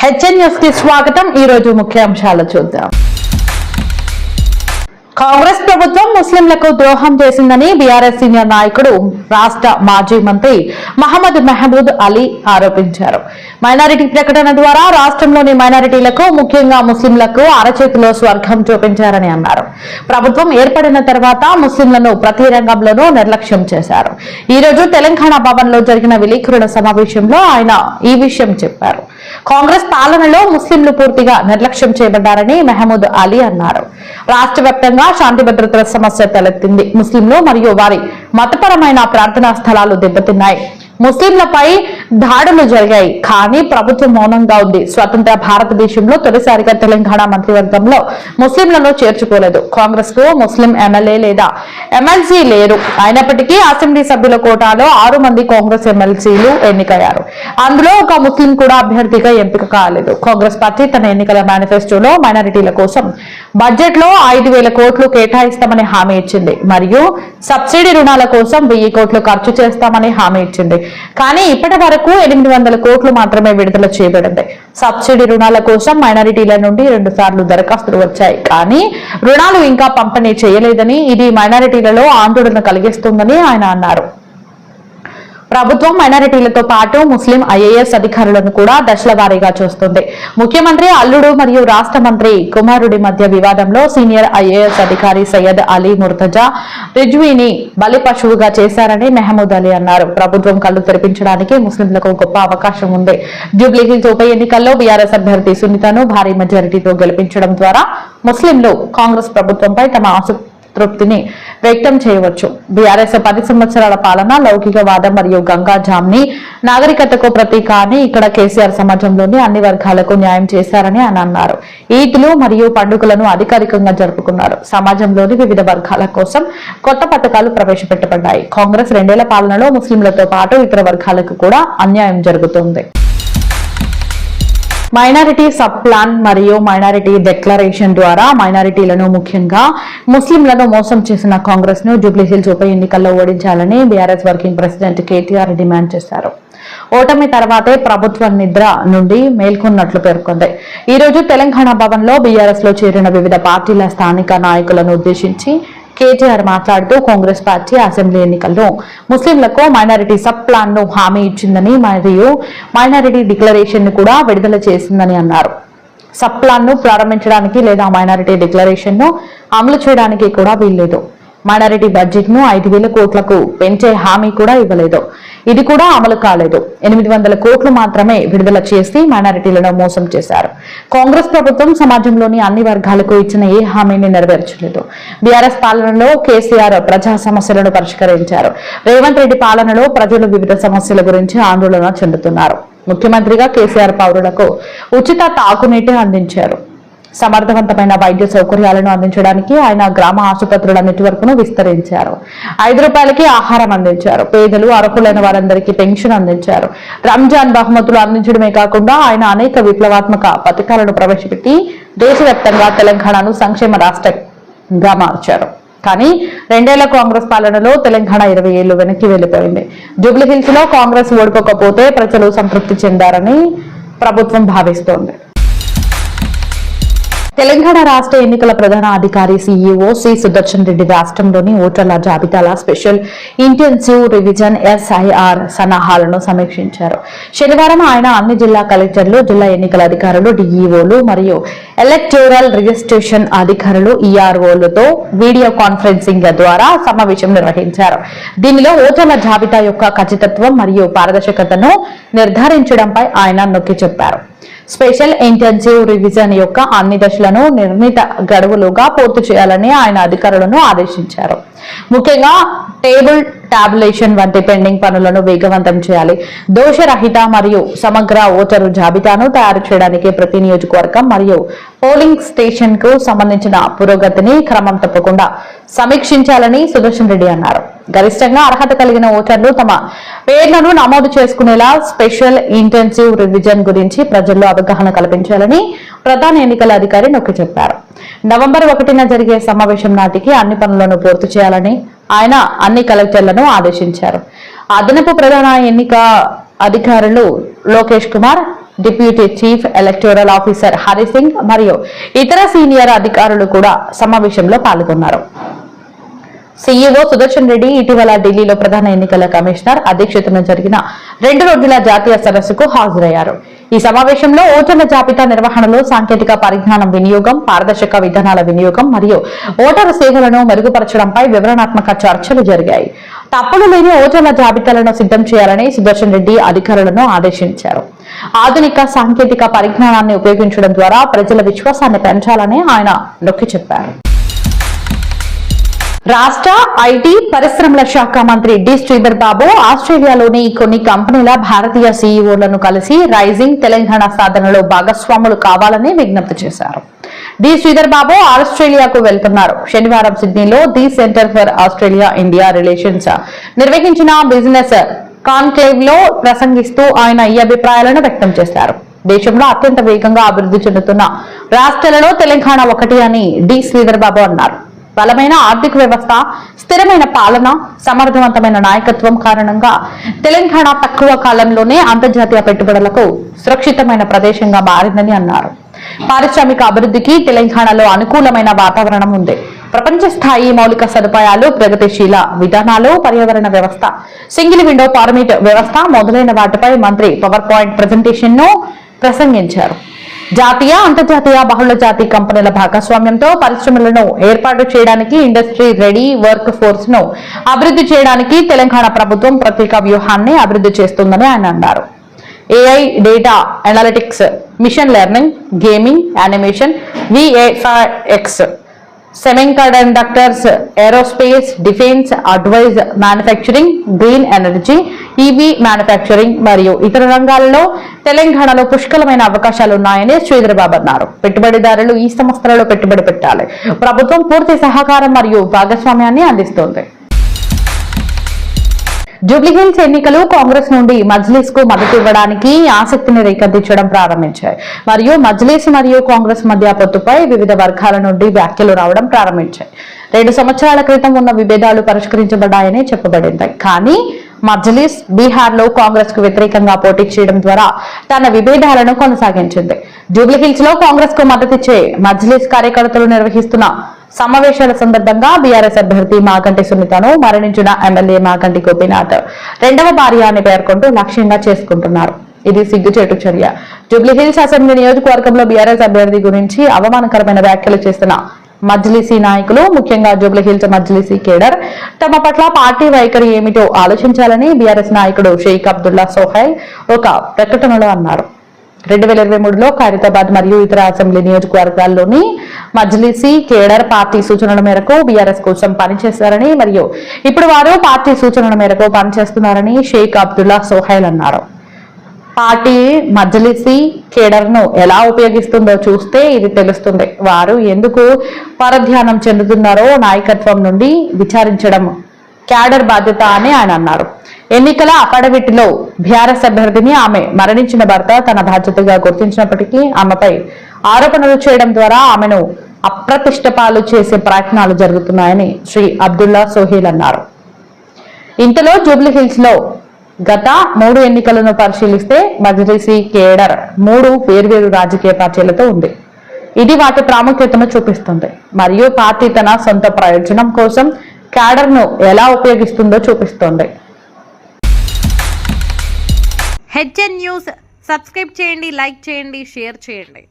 HN news కి స్వాగతం. ఈ రోజు ముఖ్యాంశాలు చూద్దాం. కాంగ్రెస్ ప్రభుత్వం ముస్లింలకు ద్రోహం చేసిందని బీఆర్ఎస్ సీనియర్ నాయకుడు రాష్ట్ర మాజీ మంత్రి మహమ్మద్ మెహమూద్ అలీ ఆరోపించారు. మైనారిటీ ప్రకటన ద్వారా రాష్ట్రంలోని మైనారిటీలకు ముఖ్యంగా ముస్లింలకు అరచేతిలో స్వర్గం చూపించారని అన్నారు. ప్రభుత్వం ఏర్పడిన తర్వాత ముస్లింలను ప్రతి రంగంలోనూ నిర్లక్ష్యం చేశారు. ఈ రోజు తెలంగాణ భవన్ లో జరిగిన విలేకరుల సమావేశంలో ఆయన ఈ విషయం చెప్పారు. కాంగ్రెస్ పాలనలో ముస్లింలు పూర్తిగా నిర్లక్ష్యం చేయబడ్డారని మెహమూద్ అలీ అన్నారు. రాష్ట్ర వ్యాప్తంగా శాంతి భద్రతల సమస్య తలెత్తింది. ముస్లింలు మరియు వారి మతపరమైన ప్రార్థనా స్థలాలు దెబ్బతిన్నాయి. ముస్లింలపై దాడులు జరిగాయి, కానీ ప్రభుత్వం మౌనంగా ఉంది. స్వతంత్ర భారతదేశంలో తొలిసారిగా తెలంగాణ మంత్రివర్గంలో ముస్లింలను చేర్చుకోలేదు. కాంగ్రెస్ కు ముస్లిం ఎమ్మెల్యే లేదా ఎమ్మెల్సీ లేరు. అయినప్పటికీ అసెంబ్లీ సభ్యుల కోటాలో 6 మంది కాంగ్రెస్ ఎమ్మెల్సీలు ఎన్నికయ్యారు. అందులో ఒక ముస్లిం కూడా అభ్యర్థిగా ఎంపిక కాలేదు. కాంగ్రెస్ పార్టీ తన ఎన్నికల మేనిఫెస్టోలో మైనారిటీల కోసం బడ్జెట్ లో 5,000 కోట్లు కేటాయిస్తామని హామీ ఇచ్చింది మరియు సబ్సిడీ రుణాల కోసం 1,000 కోట్లు ఖర్చు చేస్తామని హామీ ఇచ్చింది. కానీ ఇప్పటి వరకు 800 కోట్లు మాత్రమే విడుదల చేయబడింది. సబ్సిడీ రుణాల కోసం మైనారిటీల నుండి 2 సార్లు దరఖాస్తులు వచ్చాయి, కానీ రుణాలు ఇంకా పంపిణీ చేయలేదని, ఇది మైనారిటీలలో ఆందోళన కలిగిస్తుందని ఆయన అన్నారు. ప్రభుత్వం మైనారిటీలతో పాటు ముస్లిం ఐఏఎస్ అధికారులను కూడా దశల వారీగా చూస్తుంది. ముఖ్యమంత్రి అల్లుడు మరియు రాష్ట్ర మంత్రి కుమారుడి మధ్య వివాదంలో సీనియర్ ఐఏఎస్ అధికారి సయ్యద్ అలీ ముర్తజా రిజ్వీని బలి పశువుగా చేశారని మెహమూద్ అలీ అన్నారు. ప్రభుత్వం కళ్లు తెరిపించడానికి ముస్లింలకు గొప్ప అవకాశం ఉంది. జూబ్లీహిల్స్ ఉప ఎన్నికల్లో బీఆర్ఎస్ అభ్యర్థి సునీతను భారీ మెజారిటీతో గెలిపించడం ద్వారా ముస్లింలు కాంగ్రెస్ ప్రభుత్వంపై తమ తృప్తిని వ్యక్తం చేయవచ్చు. బీఆర్ఎస్ 10 సంవత్సరాల పాలన లౌకికవాదం మరియు గంగా జామ్ని నాగరికతకు ప్రతీక అని, ఇక్కడ కేసీఆర్ సమాజంలోని అన్ని వర్గాలకు న్యాయం చేశారని ఆయన అన్నారు. ఈద్లు మరియు పండుగలను అధికారికంగా జరుపుకున్నారు. సమాజంలోని వివిధ వర్గాల కోసం కొత్త పథకాలు ప్రవేశపెట్టబడ్డాయి. కాంగ్రెస్ 2 ఏళ్ల పాలనలో ముస్లింలతో పాటు ఇతర వర్గాలకు కూడా అన్యాయం జరుగుతుంది. మైనారిటీ సబ్ ప్లాన్ మరియు మైనారిటీ డిక్లరేషన్ ద్వారా మైనారిటీలను ముఖ్యంగా ముస్లింలను మోసం చేసిన కాంగ్రెస్ ను జూబ్లీహిల్స్ ఉప ఎన్నికల్లో ఓడించాలని BRS working president KTR demand చేశారు. ఓటమి తర్వాతే ప్రభుత్వ నిద్ర నుండి మేల్కొన్నట్లు పేర్కొంది. ఈ రోజు తెలంగాణ భవన్ లో బీఆర్ఎస్ లో చేరిన వివిధ పార్టీల స్థానిక నాయకులను ఉద్దేశించి కేటీఆర్ మాట్లాడుతూ కాంగ్రెస్ పార్టీ అసెంబ్లీ ఎన్నికల్లో ముస్లింలకు మైనారిటీ సబ్ ప్లాన్ ను హామీ ఇచ్చిందని మరియు మైనారిటీ డిక్లరేషన్ ను కూడా విడుదల చేసిందని అన్నారు. సబ్ ప్లాన్ ను ప్రారంభించడానికి లేదా మైనారిటీ డిక్లరేషన్ ను అమలు చేయడానికి కూడా వీల్లేదు. మైనారిటీ బడ్జెట్ ను 5,000 కోట్లకు పెంచే హామీ కూడా ఇవ్వలేదు. ఇది కూడా అమలు కాలేదు. 800 కోట్లు మాత్రమే విడుదల చేసి మైనారిటీలను మోసం చేశారు. కాంగ్రెస్ ప్రభుత్వం సమాజంలోని అన్ని వర్గాలకు ఇచ్చిన ఏ హామీని నెరవేర్చలేదు. బీఆర్ఎస్ పాలనలో కేసీఆర్ ప్రజా సమస్యలను పరిష్కరించారు. రేవంత్ రెడ్డి పాలనలో ప్రజలు వివిధ సమస్యల గురించి ఆందోళన చెందుతున్నారు. ముఖ్యమంత్రిగా కేసీఆర్ పౌరులకు ఉచిత తాగునీటి అందించారు. సమర్థవంతమైన వైద్య సౌకర్యాలను అందించడానికి ఆయన గ్రామ ఆసుపత్రుల నెట్వర్క్ ను విస్తరించారు. 5 రూపాయలకి ఆహారం అందించారు. పేదలు అర్హులైన వారందరికీ పెన్షన్ అందించారు. రంజాన్ బహుమతులు అందించడమే కాకుండా ఆయన అనేక విప్లవాత్మక పథకాలను ప్రవేశపెట్టి దేశవ్యాప్తంగా తెలంగాణను సంక్షేమ రాష్ట్రంగా మార్చారు. కానీ 2 ఏళ్ల కాంగ్రెస్ పాలనలో తెలంగాణ 20 ఏళ్లు వెనక్కి వెళ్లిపోయింది. జూబ్లీహిల్స్ లో కాంగ్రెస్ ఓడిపోకపోతే ప్రజలు సంతృప్తి చెందారని ప్రభుత్వం భావిస్తోంది. తెలంగాణ రాష్ట్ర ఎన్నికల ప్రధాన అధికారి సీఈఓ సి సుదర్శన్ రెడ్డి రాష్ట్రంలోని ఓటర్ల జాబితాల స్పెషల్ ఇంటెన్సివ్ రివిజన్ ఎస్ఐఆర్ సన్నాహాలను సమీక్షించారు. శనివారం ఆయన అన్ని జిల్లా కలెక్టర్లు, జిల్లా ఎన్నికల అధికారులు, డిఈఓలు మరియు ఎలక్టోరల్ రిజిస్ట్రేషన్ అధికారులు ఈఆర్ఓలతో వీడియో కాన్ఫరెన్సింగ్ ద్వారా సమావేశం నిర్వహించారు. దీనిలో ఓటర్ల జాబితా యొక్క ఖచ్చితత్వం మరియు పారదర్శకతను నిర్ధారించడంపై ఆయన నొక్కి చెప్పారు. స్పెషల్ ఇంటెన్సివ్ రివిజన్ యొక్క అన్ని దశలను నిర్ణీత గడువులుగా పూర్తి చేయాలని ఆయన అధికారులను ఆదేశించారు. ముఖ్యంగా టేబుల్ టాబులేషన్ వంటి పెండింగ్ పనులను వేగవంతం చేయాలి. దోషరహిత మరియు సమగ్ర ఓటరు జాబితాను తయారు చేయడానికి ప్రతి నియోజకవర్గం మరియు పోలింగ్ స్టేషన్ కు సంబంధించిన పురోగతిని క్రమం తప్పకుండా సమీక్షించాలని సుదర్శన్ రెడ్డి అన్నారు. గరిష్టంగా అర్హత కలిగిన ఓటర్లు తమ పేర్లను నమోదు చేసుకునేలా స్పెషల్ ఇంటెన్సివ్ రివిజన్ గురించి ప్రజల్లో అవగాహన కల్పించాలని ప్రధాన ఎన్నికల అధికారి నొక్కి చెప్పారు. నవంబర్ 1న జరిగే సమావేశం నాటికి అన్ని పనులను పూర్తి చేయాలని ఆయన అన్ని కలెక్టర్లను ఆదేశించారు. అదనపు ప్రధాన ఎన్నిక అధికారులు Lokesh Kumar, deputy chief electoral officer Hari Singh మరియు ఇతర సీనియర్ అధికారులు కూడా సమావేశంలో పాల్గొన్నారు. సీఈఓ సుదర్శన్ రెడ్డి ఇటీవల ఢిల్లీలో ప్రధాన ఎన్నికల కమిషనర్ అధ్యక్షతన జరిగిన 2 రోజుల జాతీయ సదస్సుకు హాజరయ్యారు. ఈ సమావేశంలో ఓటర్ల జాబితా నిర్వహణలో సాంకేతిక పరిజ్ఞానం వినియోగం, పారదర్శక విధానాల వినియోగం మరియు ఓటరు సేవలను మెరుగుపరచడంపై వివరణాత్మక చర్చలు జరిగాయి. తప్పులు లేని ఓటర్ల జాబితాలను సిద్ధం చేయాలని సుదర్శన్ రెడ్డి అధికారులను ఆదేశించారు. ఆధునిక సాంకేతిక పరిజ్ఞానాన్ని ఉపయోగించడం ద్వారా ప్రజల విశ్వాసాన్ని పెంచాలని ఆయన నొక్కి చెప్పారు. రాష్ట్ర ఐటీ పరిశ్రమల శాఖ మంత్రి డి శ్రీధర్ బాబు ఆస్ట్రేలియాలోని కొన్ని కంపెనీల భారతీయ సీఈఓలను కలిసి రైజింగ్ తెలంగాణ సాధనలో భాగస్వాములు కావాలని విజ్ఞప్తి చేశారు. డి శ్రీధర్ బాబు ఆస్ట్రేలియాకు వెళ్తున్నారు. శనివారం సిడ్నీలో the centre for Australia India relations నిర్వహించిన బిజినెస్ కాన్క్లేవ్ లో ప్రసంగిస్తూ ఆయన ఈ అభిప్రాయాలను వ్యక్తం చేశారు. దేశంలో అత్యంత వేగంగా అభివృద్ధి చెందుతున్న రాష్ట్రాలలో తెలంగాణ ఒకటి అని డి శ్రీధర్ బాబు అన్నారు. బలమైన ఆర్థిక వ్యవస్థ, స్థిరమైన పాలన, సమర్థవంతమైన నాయకత్వం కారణంగా తెలంగాణ తక్కువ కాలంలోనే అంతర్జాతీయ పెట్టుబడులకు సురక్షితమైన ప్రదేశంగా మారిందని అన్నారు. పారిశ్రామిక అభివృద్ధికి తెలంగాణలో అనుకూలమైన వాతావరణం ఉంది. ప్రపంచ స్థాయి మౌలిక సదుపాయాలు, ప్రగతిశీల విధానాలు, పర్యావరణ వ్యవస్థ, సింగిల్ విండో పర్మిట్ వ్యవస్థ మొదలైన వాటిపై మంత్రి పవర్ పాయింట్ ప్రెజెంటేషన్ ను ప్రసంగించారు. జాతీయ, అంతర్జాతీయ బహుళ జాతి కంపెనీల భాగస్వామ్యంతో పరిశ్రమలను ఏర్పాటు చేయడానికి, ఇండస్ట్రీ రెడీ వర్క్ ఫోర్స్ ను అభివృద్ధి చేయడానికి తెలంగాణ ప్రభుత్వం ప్రత్యేక వ్యూహాన్ని అభివృద్ధి చేస్తుందని ఆయన అన్నారు. AI, data analytics, machine learning, gaming, animation, VFX, semiconductors, aerospace, defence, advanced manufacturing, green energy, EV manufacturing మరియు ఇతర రంగాలలో తెలంగాణలో పుష్కలమైన అవకాశాలున్నాయని శ్రీధర్ బాబు అన్నారు. పెట్టుబడిదారులు ఈ సంస్థలలో పెట్టుబడి పెట్టాలి. ప్రభుత్వం పూర్తి సహకారం మరియు భాగస్వామ్యాన్ని అందిస్తోంది. జూబ్లీహిల్స్ ఎన్నికలు కాంగ్రెస్ నుండి మజ్లిస్ కు మద్దతు ఇవ్వడానికి ఆసక్తిని రేకెత్తించడం ప్రారంభించాయి మరియు మజ్లిస్ మరియు కాంగ్రెస్ మధ్య పొత్తుపై వివిధ వర్గాల నుండి వ్యాఖ్యలు రావడం ప్రారంభించాయి. 2 సంవత్సరాల క్రితం ఉన్న విభేదాలు పరిష్కరించబడ్డాయని చెప్పబడింది. కానీ మజ్లిస్ బీహార్ లో కాంగ్రెస్ కు వ్యతిరేకంగా పోటీ చేయడం ద్వారా తన విభేదాలను కొనసాగించింది. జూబ్లీహిల్స్ లో కాంగ్రెస్ కు మద్దతిచ్చే మజ్లిస్ కార్యకర్తలు నిర్వహిస్తున్న సమావేశాల సందర్భంగా బీఆర్ఎస్ అభ్యర్థి మాగంటి సునీతను మరణించిన ఎమ్మెల్యే మాగంటి గోపీనాథ్ 2వ భార్య అని పేర్కొంటూ లక్ష్యంగా చేసుకుంటున్నారు. ఇది సిగ్గుచేటు చర్య. జూబ్లీహిల్స్ అసెంబ్లీ నియోజకవర్గంలో బీఆర్ఎస్ అభ్యర్థి గురించి అవమానకరమైన వ్యాఖ్యలు చేస్తున్న మజ్లిసీ నాయకులు, ముఖ్యంగా జూబ్లీహిల్స్ మజ్లిసీ కేడర్ తమ పట్ల పార్టీ వైఖరి ఏమిటో ఆలోచించాలని బీఆర్ఎస్ నాయకుడు షేక్ అబ్దుల్లా సోహైల్ ఒక ప్రకటనలో అన్నారు. 2023లో ఖైరతాబాద్ మరియు ఇతర అసెంబ్లీ నియోజకవర్గాల్లోని మజ్లిసీ కేడర్ పార్టీ సూచనల మేరకు బీఆర్ఎస్ కోసం పనిచేశారని మరియు ఇప్పుడు వారు పార్టీ సూచనల మేరకు పనిచేస్తున్నారని షేక్ అబ్దుల్లా సోహైల్ అన్నారు. పార్టీ మజ్లిసీ కేడర్ ను ఎలా ఉపయోగిస్తుందో చూస్తే ఇది తెలుస్తుంది. వారు ఎందుకు పరధ్యానం చెందుతున్నారో నాయకత్వం నుండి విచారించడం క్యాడర్ బాధ్యత అని ఆయన అన్నారు. ఎన్నికల అఫిడవిట్లో బీఆర్ఎస్ అభ్యర్థిని ఆమె మరణించిన భర్త తన బాధ్యతగా గుర్తించినప్పటికీ ఆమెపై ఆరోపణలు చేయడం ద్వారా ఆమెను అప్రతిష్ట పాలు చేసే ప్రయత్నాలు జరుగుతున్నాయని శ్రీ అబ్దుల్లా సోహైల్ అన్నారు. ఇంతలో జూబ్లీహిల్స్ లో గత 3 ఎన్నికలను పరిశీలిస్తే మజ్లిసీ కేడర్ 3 వేర్వేరు రాజకీయ పార్టీలతో ఉంది. ఇది వాటి ప్రాముఖ్యతను చూపిస్తుంది మరియు పార్టీ తన సొంత ప్రయోజనం కోసం క్యాడర్ ను ఎలా ఉపయోగిస్తుందో చూపిస్తోంది. హెచ్ఎన్ న్యూస్ సబ్స్క్రైబ్ చేయండి, లైక్ చేయండి, షేర్ చేయండి.